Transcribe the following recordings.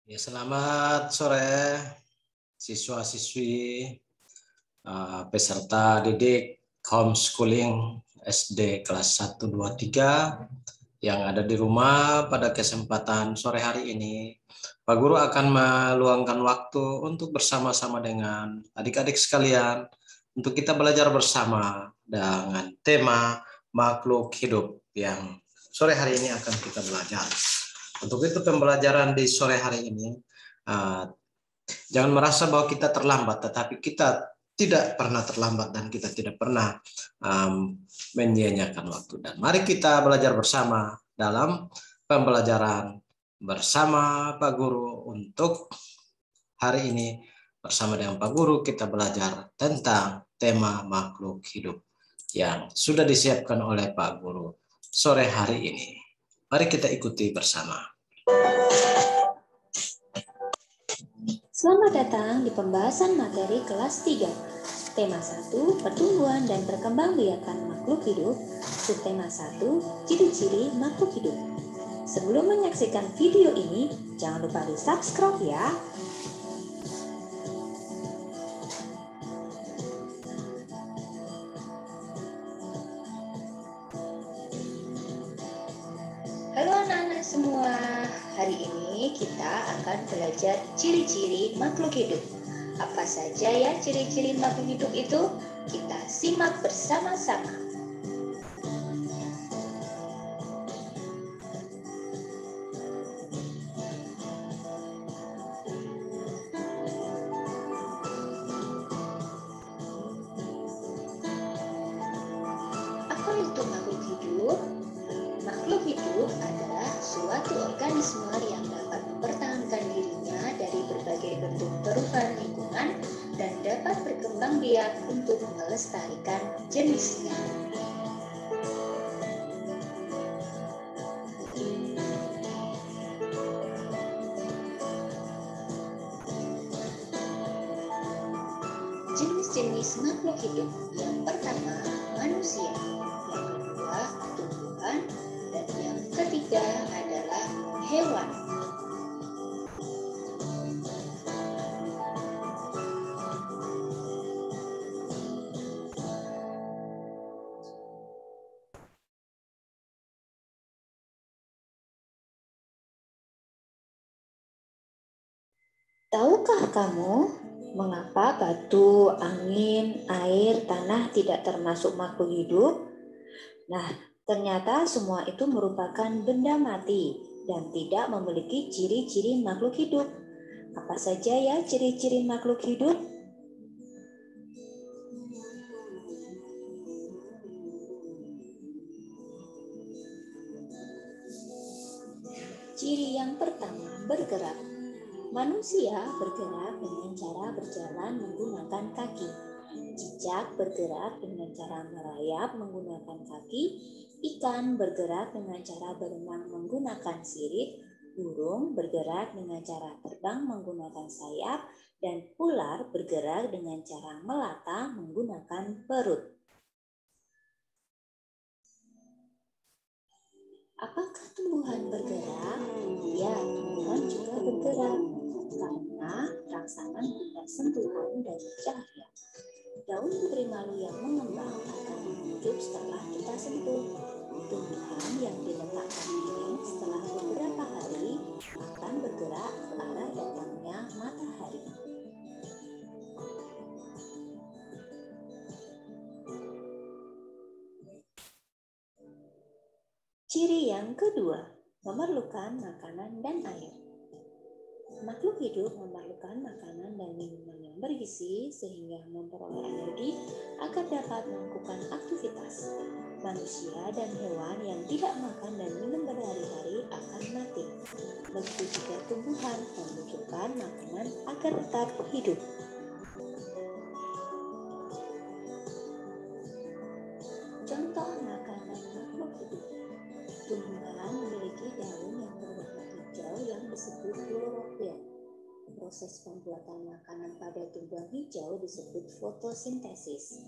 Ya, selamat sore siswa-siswi peserta didik homeschooling SD kelas 1, 2, 3 yang ada di rumah pada kesempatan sore hari ini. Pak Guru akan meluangkan waktu untuk bersama-sama dengan adik-adik sekalian untuk kita belajar bersama dengan tema makhluk hidup yang sore hari ini akan kita belajar. Untuk itu pembelajaran di sore hari ini, jangan merasa bahwa kita terlambat, tetapi kita tidak pernah terlambat dan kita tidak pernah menyia-nyiakan waktu. Dan mari kita belajar bersama dalam pembelajaran bersama Pak Guru. Untuk hari ini bersama dengan Pak Guru kita belajar tentang tema makhluk hidup yang sudah disiapkan oleh Pak Guru sore hari ini. Mari kita ikuti bersama. Selamat datang di pembahasan materi kelas 3. Tema 1, pertumbuhan dan perkembangbiakan makhluk hidup. Subtema 1, ciri-ciri makhluk hidup. Sebelum menyaksikan video ini, jangan lupa di subscribe ya. Halo anak-anak semua, hari ini kita akan belajar ciri-ciri makhluk hidup. Apa saja ya ciri-ciri makhluk hidup itu? Kita simak bersama-sama. Apa itu makhluk hidup? Makhluk hidup adalah suatu organisme yang dapat mempertahankan dirinya dari berbagai bentuk perubahan lingkungan dan dapat berkembang biak untuk melestarikan jenisnya. Jenis-jenis makhluk hidup: yang pertama, manusia; yang kedua, tumbuhan; dan yang ketiga adalah hewan. Tahukah kamu mengapa batu, angin, air, tanah tidak termasuk makhluk hidup? Nah, ternyata semua itu merupakan benda mati dan tidak memiliki ciri-ciri makhluk hidup. Apa saja ya ciri-ciri makhluk hidup? Ciri yang pertama, bergerak. Manusia bergerak dengan cara berjalan menggunakan kaki. Cicak bergerak dengan cara merayap menggunakan kaki. Ikan bergerak dengan cara berenang menggunakan sirip. Burung bergerak dengan cara terbang menggunakan sayap. Dan ular bergerak dengan cara melata menggunakan perut. Apakah tumbuhan bergerak? Ya, tumbuhan juga bergerak karena rangsangan benda sentuhan dari cahaya. Daun putri malu yang mengembang akan mengucup setelah kita sentuh. Tumbuhan yang diletakkan miring setelah beberapa hari akan bergerak ke arah datangnya matahari. Ciri yang kedua, memerlukan makanan dan air. Makhluk hidup memerlukan makanan dan minuman yang bergizi sehingga memperoleh energi agar dapat melakukan aktivitas. Manusia dan hewan yang tidak makan dan minum berhari-hari akan mati. Begitu juga tumbuhan membutuhkan makanan agar tetap hidup. Contoh makanan makhluk hidup. Tumbuhan memiliki daun yang berwarna hijau yang disebut klorofil. Proses pembuatan makanan pada tumbuhan hijau disebut fotosintesis.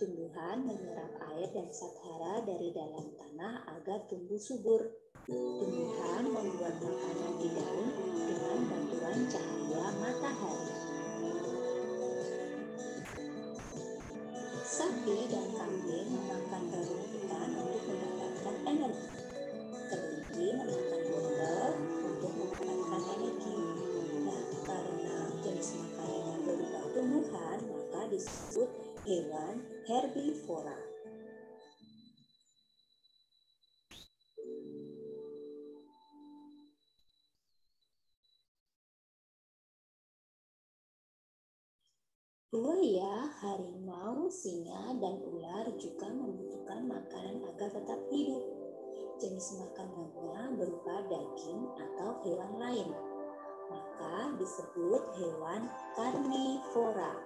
Tumbuhan menyerap air dan zat hara dari dalam tanah agar tumbuh subur. Tumbuhan membuat makanan di daun dengan hewan herbivora. Buaya, harimau, singa, dan ular juga membutuhkan makanan agar tetap hidup. Jenis makanannya berupa daging atau hewan lain, maka disebut hewan karnivora.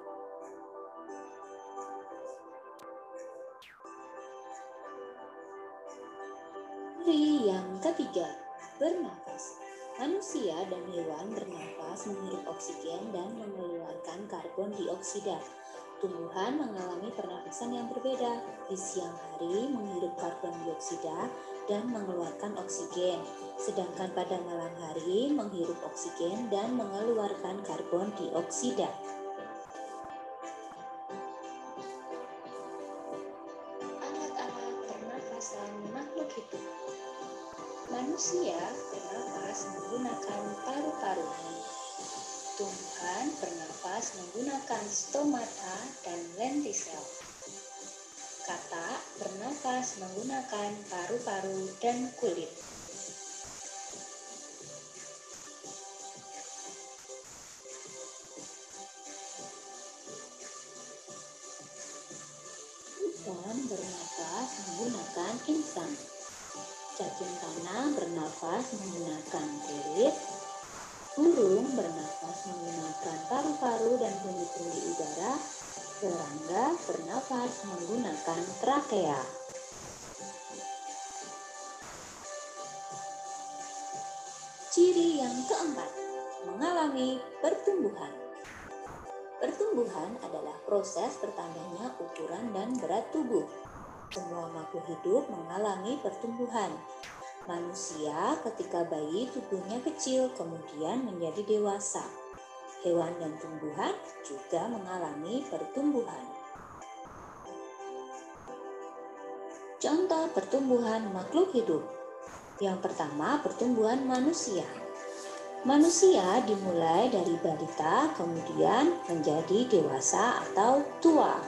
Ciri yang ketiga, bernafas. Manusia dan hewan bernafas menghirup oksigen dan mengeluarkan karbon dioksida. Tumbuhan mengalami pernapasan yang berbeda. Di siang hari menghirup karbon dioksida dan mengeluarkan oksigen, sedangkan pada malam hari menghirup oksigen dan mengeluarkan karbon dioksida. Alat-alat pernapasan makhluk hidup. Manusia bernapas menggunakan paru-paru. Tumbuhan bernapas menggunakan stomata dan lentisel. Katak bernapas menggunakan paru-paru dan kulit. Ikan bernapas menggunakan insang. Cacing tanah bernafas menggunakan kulit. Burung bernafas menggunakan paru-paru dan pundi-pundi udara. Serangga bernafas menggunakan trakea. Ciri yang keempat, mengalami pertumbuhan. Pertumbuhan adalah proses bertambahnya ukuran dan berat tubuh. Semua makhluk hidup mengalami pertumbuhan. Manusia ketika bayi tubuhnya kecil kemudian menjadi dewasa. Hewan dan tumbuhan juga mengalami pertumbuhan. Contoh pertumbuhan makhluk hidup. Yang pertama, pertumbuhan manusia. Manusia dimulai dari balita kemudian menjadi dewasa atau tua.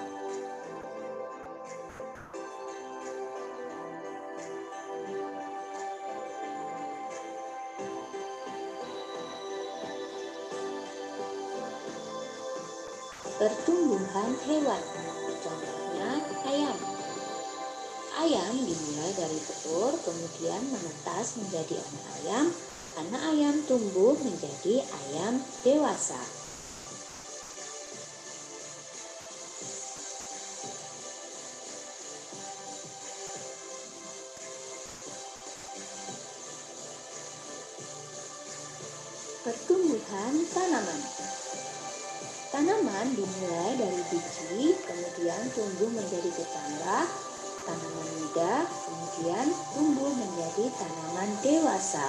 Pertumbuhan hewan, contohnya ayam. Ayam dimulai dari telur, kemudian menetas menjadi anak ayam. Anak ayam tumbuh menjadi ayam dewasa. Pertumbuhan tanaman. Tanaman dimulai dari biji, kemudian tumbuh menjadi serangga, tanaman muda, kemudian tumbuh menjadi tanaman dewasa.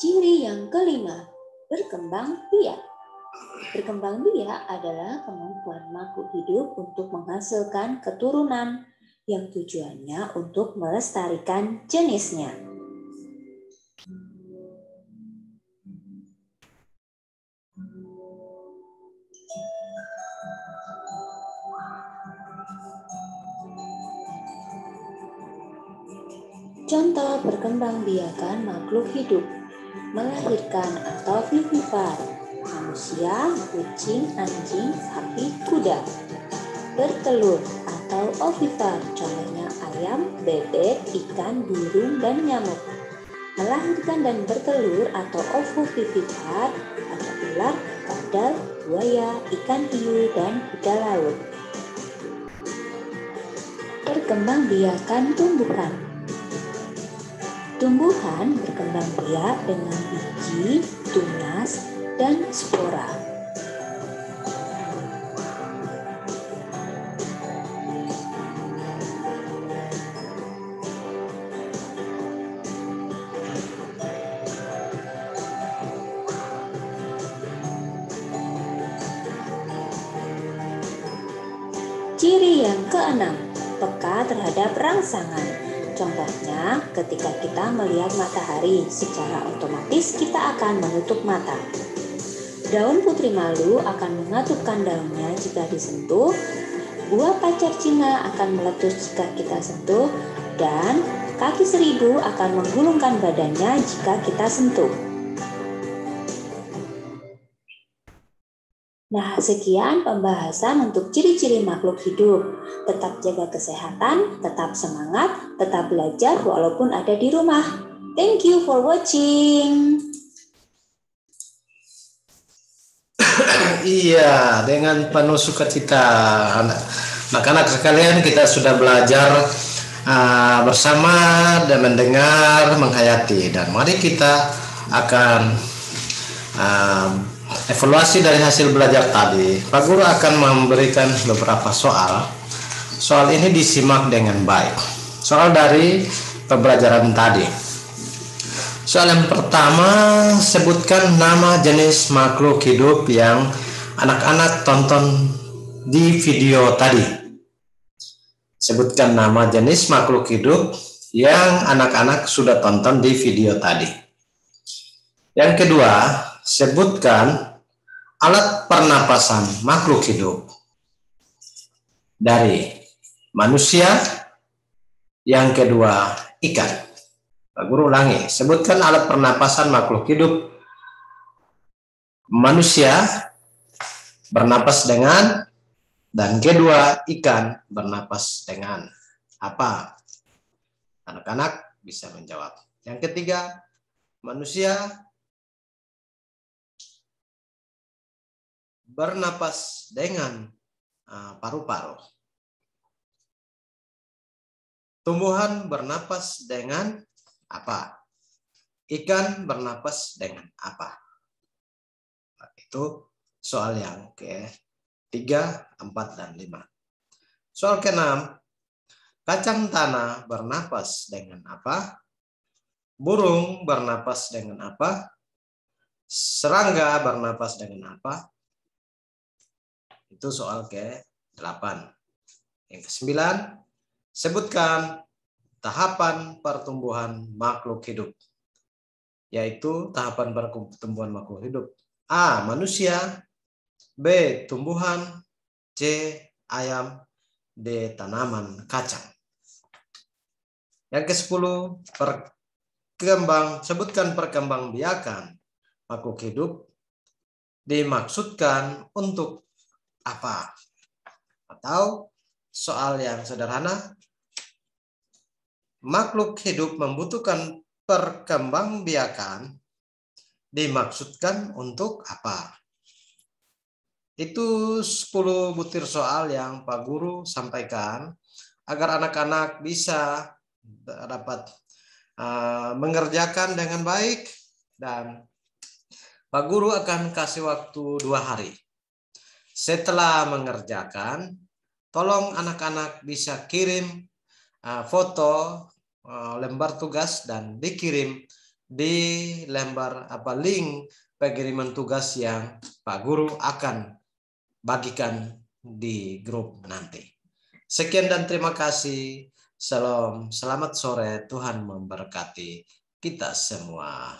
Ciri yang kelima, berkembang biak. Berkembang biak adalah kemampuan makhluk hidup untuk menghasilkan keturunan yang tujuannya untuk melestarikan jenisnya. Contoh perkembangbiakan makhluk hidup, melahirkan atau vivipar, manusia, kucing, anjing, sapi, kuda. Bertelur atau ovipar, contohnya ayam, bebek, ikan, burung, dan nyamuk. Melahirkan dan bertelur atau ovovivipar ada ular, kadal, buaya, ikan hiu, dan kuda laut. Perkembangbiakan tumbuhan. Tumbuhan berkembang biak dengan biji, tunas, dan spora. Ciri yang keenam, peka kita terhadap rangsangan. Contohnya, ketika kita melihat matahari, secara otomatis kita akan menutup mata. Daun putri malu akan mengatupkan daunnya jika disentuh, buah pacar Cina akan meletus jika kita sentuh, dan kaki seribu akan menggulungkan badannya jika kita sentuh. Nah, sekian pembahasan untuk ciri-ciri makhluk hidup. Tetap jaga kesehatan, tetap semangat, tetap belajar walaupun ada di rumah. Thank you for watching. Iya, dengan penuh sukacita anak-anak sekalian, kita sudah belajar bersama dan mendengar, menghayati, dan mari kita akan evaluasi dari hasil belajar tadi. Pak Guru akan memberikan beberapa soal. Soal ini disimak dengan baik. Soal dari pembelajaran tadi. Soal yang pertama, sebutkan nama jenis makhluk hidup yang anak-anak tonton di video tadi. Sebutkan nama jenis makhluk hidup yang anak-anak sudah tonton di video tadi. Yang kedua, sebutkan alat pernapasan makhluk hidup dari manusia. Yang kedua, ikan. Pak Guru ulangi, sebutkan alat pernapasan makhluk hidup manusia bernapas dengan, dan kedua, ikan bernapas dengan apa? Anak-anak bisa menjawab. Yang ketiga, manusia bernapas dengan paru-paru. Tumbuhan bernapas dengan apa? Ikan bernapas dengan apa? Itu soal yang ke-3, 4, dan 5. Soal ke-6, kacang tanah bernapas dengan apa? Burung bernapas dengan apa? Serangga bernapas dengan apa? Itu soal ke-8. Yang ke-9, sebutkan tahapan pertumbuhan makhluk hidup. Yaitu tahapan pertumbuhan makhluk hidup. A. Manusia. B. Tumbuhan. C. Ayam. D. Tanaman kacang. Yang ke-10, sebutkan perkembangbiakan makhluk hidup dimaksudkan untuk apa? Atau soal yang sederhana, makhluk hidup membutuhkan perkembangbiakan dimaksudkan untuk apa? Itu 10 butir soal yang Pak Guru sampaikan agar anak-anak bisa dapat mengerjakan dengan baik, dan Pak Guru akan kasih waktu 2 hari. Setelah mengerjakan, tolong anak-anak bisa kirim foto lembar tugas dan dikirim di lembar link pengiriman tugas yang Pak Guru akan bagikan di grup nanti. Sekian dan terima kasih. Salam, selamat sore, Tuhan memberkati kita semua.